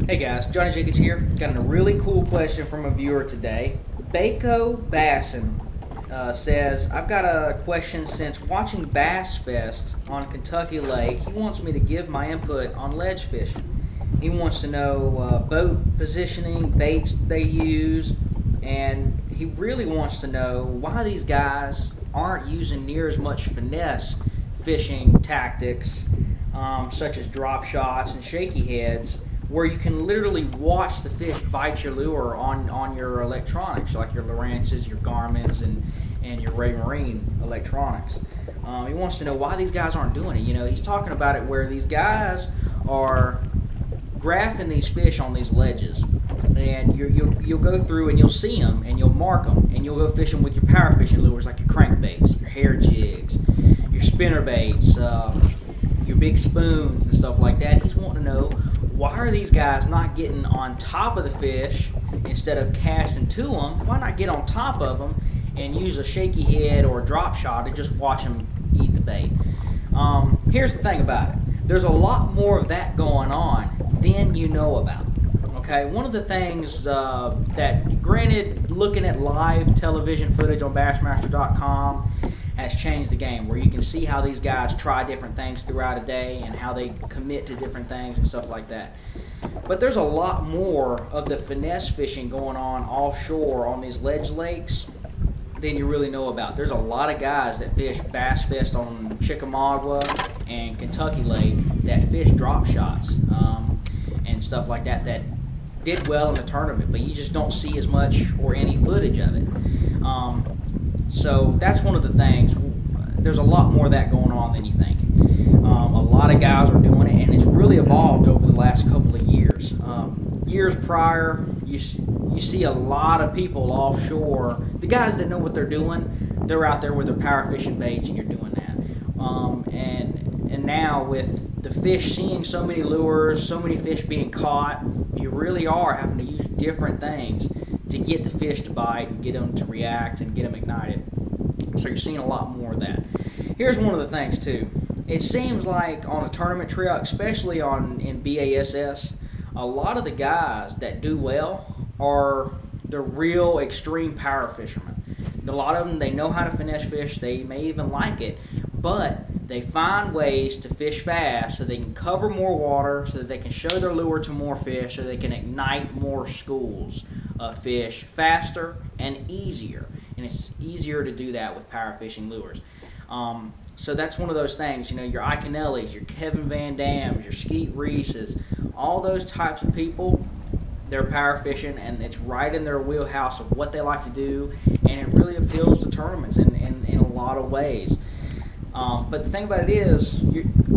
Hey guys, Johnny Jenkins here. Got a really cool question from a viewer today. Bako Bassin says, I've got a question. Since watching Bass Fest on Kentucky Lake, he wants me to give my input on ledge fishing. He wants to know boat positioning, baits they use, and he really wants to know why these guys aren't using near as much finesse fishing tactics, such as drop shots and shaky heads, where you can literally watch the fish bite your lure on your electronics, like your Lowrances, your Garmin's, and your Raymarine electronics. He wants to know why these guys aren't doing it. You know, he's talking about it where these guys are graphing these fish on these ledges, and you'll go through and you'll see them and you'll mark them, and you'll go fishing with your power fishing lures like your crankbaits, your hair jigs, your spinner baits, your big spoons and stuff like that. He's wanting to know, why are these guys not getting on top of the fish instead of casting to them? Why not get on top of them and use a shaky head or a drop shot and just watch them eat the bait? Here's the thing about it. There's a lot more of that going on than you know about. Okay, one of the things that, granted, looking at live television footage on Bassmaster.com has changed the game, where you can see how these guys try different things throughout a day and how they commit to different things and stuff like that. But there's a lot more of the finesse fishing going on offshore on these ledge lakes than you really know about. There's a lot of guys that fish Bass Fest on Chickamauga and Kentucky Lake that fish drop shots and stuff like that that did well in the tournament, but you just don't see as much or any footage of it. So that's one of the things. There's a lot more of that going on than you think. A lot of guys are doing it, and it's really evolved over the last couple of years. Years prior, you see a lot of people offshore. The guys that know what they're doing, they're out there with their power fishing baits, and you're doing that. And now with the fish seeing so many lures, so many fish being caught, you really are having to use different things to get the fish to bite and get them to react and get them ignited. So you're seeing a lot more of that. Here's one of the things too. It seems like on a tournament trail, especially in BASS, a lot of the guys that do well are the real extreme power fishermen. A lot of them, they know how to finesse fish, they may even like it, but they find ways to fish fast so they can cover more water, so that they can show their lure to more fish, so they can ignite more schools of fish faster and easier. And it's easier to do that with power fishing lures. So that's one of those things, you know, your Iconellis, your Kevin Van Dams, your Skeet Reeses, all those types of people, they're power fishing, and it's right in their wheelhouse of what they like to do, and it really appeals to tournaments in a lot of ways. But the thing about it is,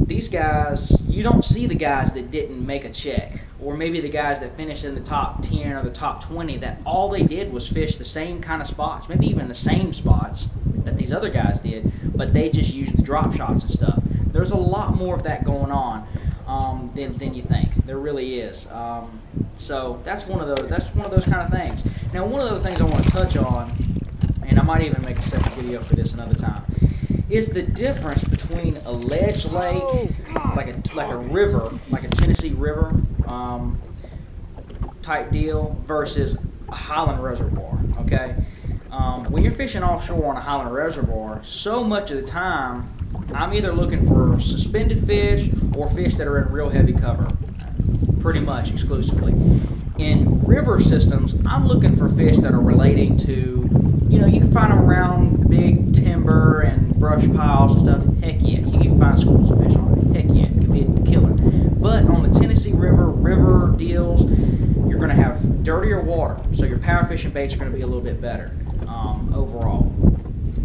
these guys, you don't see the guys that didn't make a check, or maybe the guys that finished in the top 10 or the top 20 that all they did was fish the same kind of spots, maybe even the same spots that these other guys did, but they just used the drop shots and stuff. There's a lot more of that going on than you think. There really is. So that's one of those kind of things. Now, one of the other things I want to touch on, and I might even make a separate video for this another time, is the difference between a ledge lake, like a river, like a Tennessee River type deal, versus a Highland Reservoir. Okay, when you're fishing offshore on a Highland Reservoir, so much of the time I'm either looking for suspended fish or fish that are in real heavy cover, pretty much exclusively. In river systems, I'm looking for fish that are relating to, you know, you can find them around big timber and brush piles and stuff. Heck yeah, you can find schools of fish on it. Heck yeah, it can be a killer. But on the Tennessee river deals, you're going to have dirtier water, so your power fishing baits are going to be a little bit better overall.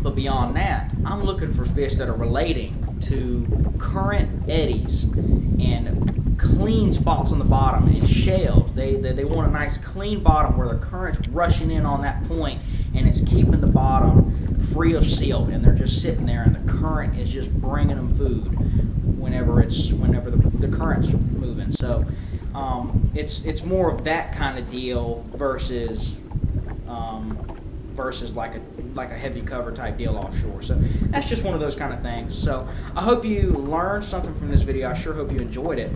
But beyond that, I'm looking for fish that are relating to current eddies and clean spots on the bottom and shales. They want a nice clean bottom where the current's rushing in on that point and it's keeping the bottom free of silt, and they're just sitting there and the current is just bringing them food whenever the current's moving. So it's more of that kind of deal versus like a heavy cover type deal offshore. So that's just one of those kind of things. So I hope you learned something from this video. I sure hope you enjoyed it.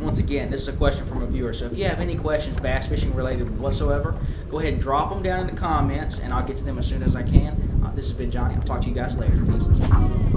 once again, this is a question from a viewer. So if you have any questions bass fishing related whatsoever, go ahead and drop them down in the comments, and I'll get to them as soon as I can. This has been Johnny. I'll talk to you guys later. Peace.